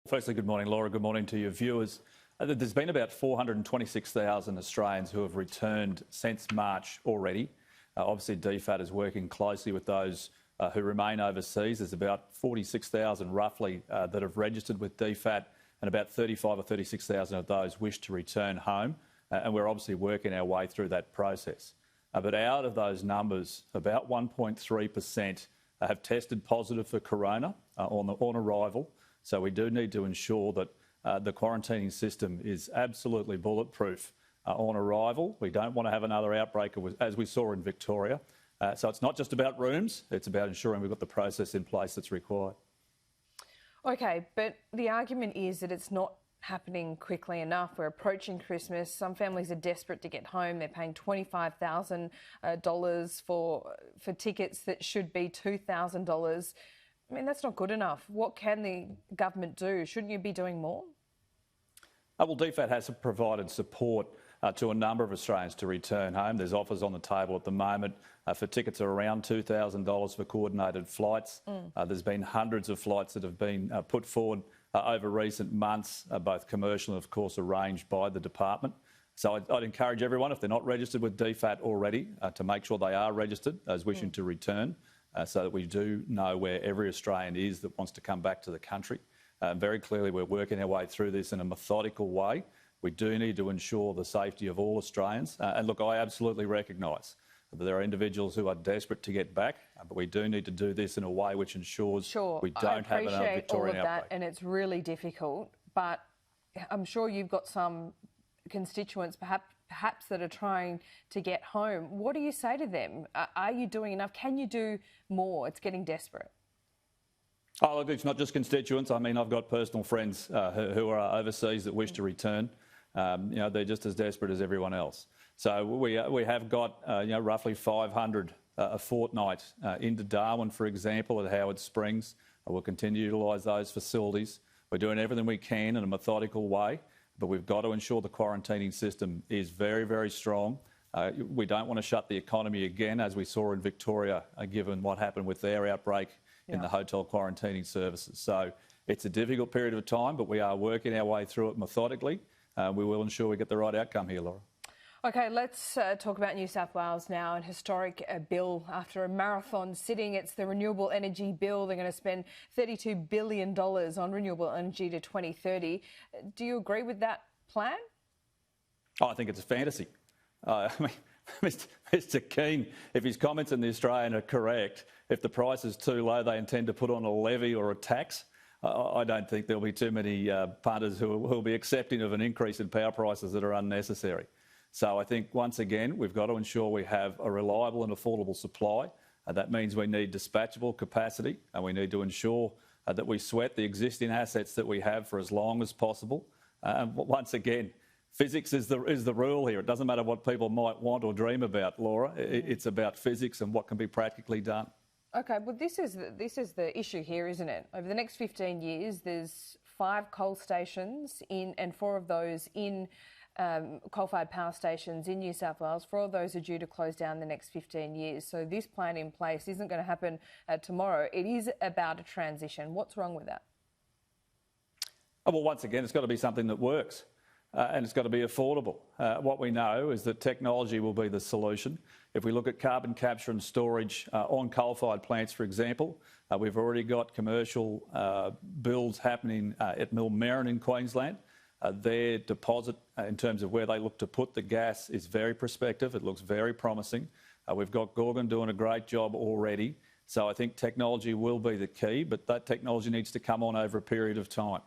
Firstly, good morning, Laura. Good morning to your viewers. There's been about 426,000 Australians who have returned since March already. Obviously, DFAT is working closely with those who remain overseas. There's about 46,000 roughly that have registered with DFAT, and about 35 or 36,000 of those wish to return home. And we're obviously working our way through that process. But out of those numbers, about 1.3% have tested positive for corona on arrival. So we do need to ensure that the quarantining system is absolutely bulletproof on arrival. We don't want to have another outbreak as we saw in Victoria. So it's not just about rooms, it's about ensuring we've got the process in place that's required. OK, but the argument is that it's not happening quickly enough. We're approaching Christmas. Some families are desperate to get home. They're paying $25,000 for tickets that should be $2,000. I mean, that's not good enough. What can the government do? Shouldn't you be doing more? Well, DFAT has provided support to a number of Australians to return home. There's offers on the table at the moment for tickets around $2,000 for coordinated flights. There's been hundreds of flights that have been put forward over recent months, both commercial and, of course, arranged by the department. So I'd encourage everyone, if they're not registered with DFAT already, to make sure they are registered as wishing to return, so that we do know where every Australian is that wants to come back to the country. Very clearly, we're working our way through this in a methodical way. We do need to ensure the safety of all Australians. And look, I absolutely recognise that there are individuals who are desperate to get back, but we do need to do this in a way which ensures we don't have another Victorian outbreak. I appreciate all of that, and it's really difficult, but I'm sure you've got some constituents perhaps that are trying to get home. What do you say to them? Are you doing enough? Can you do more? It's getting desperate. Oh, look, it's not just constituents. I mean, I've got personal friends who are overseas that wish to return. They're just as desperate as everyone else. So we have got roughly 500 a fortnight into Darwin, for example, at Howard Springs. We'll continue to utilise those facilities. We're doing everything we can in a methodical way, but we've got to ensure the quarantining system is very, very strong. We don't want to shut the economy again, as we saw in Victoria, given what happened with their outbreak in the hotel quarantining services. So it's a difficult period of time, but we are working our way through it methodically. We will ensure we get the right outcome here, Laura. OK, let's talk about New South Wales now. An historic bill after a marathon sitting. It's the renewable energy bill. They're going to spend $32 billion on renewable energy to 2030. Do you agree with that plan? Oh, I think it's a fantasy. I mean, Mr Kean, if his comments in The Australian are correct, if the price is too low, they intend to put on a levy or a tax. I don't think there'll be too many punters who will be accepting of an increase in power prices that are unnecessary. So I think, once again, we've got to ensure we have a reliable and affordable supply. That means we need dispatchable capacity, and we need to ensure that we sweat the existing assets that we have for as long as possible. And once again, physics is the rule here. It doesn't matter what people might want or dream about, Laura. It's about physics and what can be practically done. OK, well, this is the issue here, isn't it? Over the next 15 years, there's 5 coal stations and 4 of those in coal-fired power stations in New South Wales. 4 of those are due to close down in the next 15 years. So this plan in place isn't going to happen tomorrow. It is about a transition. What's wrong with that? Oh, well, once again, it's got to be something that works. And it's got to be affordable. What we know is that technology will be the solution. If we look at carbon capture and storage on coal-fired plants, for example, we've already got commercial builds happening at Millmerran in Queensland. Their deposit, in terms of where they look to put the gas, is very prospective. It looks very promising. We've got Gorgon doing a great job already. So I think technology will be the key, but that technology needs to come on over a period of time.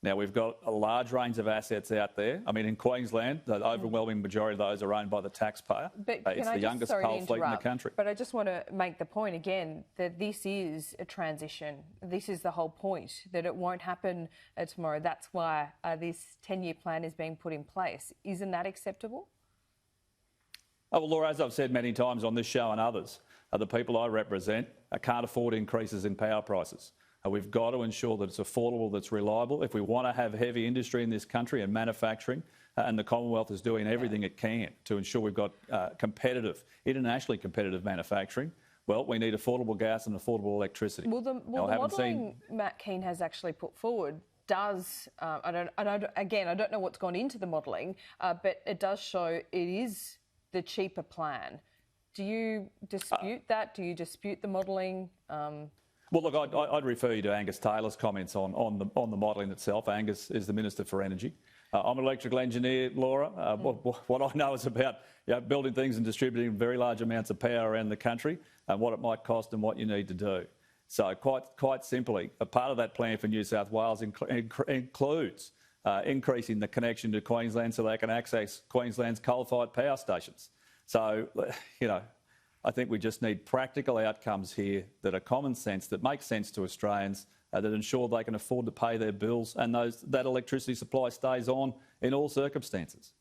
Now, we've got a large range of assets out there. I mean, in Queensland, the overwhelming majority of those are owned by the taxpayer. It's the youngest coal fleet in the country. But I just want to make the point again that this is a transition. This is the whole point, that it won't happen tomorrow. That's why this 10-year plan is being put in place. Isn't that acceptable? Oh, well, Laura, as I've said many times on this show and others, the people I represent can't afford increases in power prices. We've got to ensure that it's affordable, that's reliable. If we want to have heavy industry in this country and manufacturing, and the Commonwealth is doing everything it can to ensure we've got internationally competitive manufacturing, well, we need affordable gas and affordable electricity. Well, the modelling Matt Kean has actually put forward does, I don't know what's gone into the modelling, but it does show it is the cheaper plan. Do you dispute that? Do you dispute the modelling? Well, look, I'd refer you to Angus Taylor's comments on the modelling itself. Angus is the Minister for Energy. I'm an electrical engineer, Laura. What I know is about building things and distributing very large amounts of power around the country and what it might cost and what you need to do. So quite simply, a part of that plan for New South Wales includes increasing the connection to Queensland so they can access Queensland's coal-fired power stations. So, I think we just need practical outcomes here that are common sense, that make sense to Australians, that ensure they can afford to pay their bills and that electricity supply stays on in all circumstances.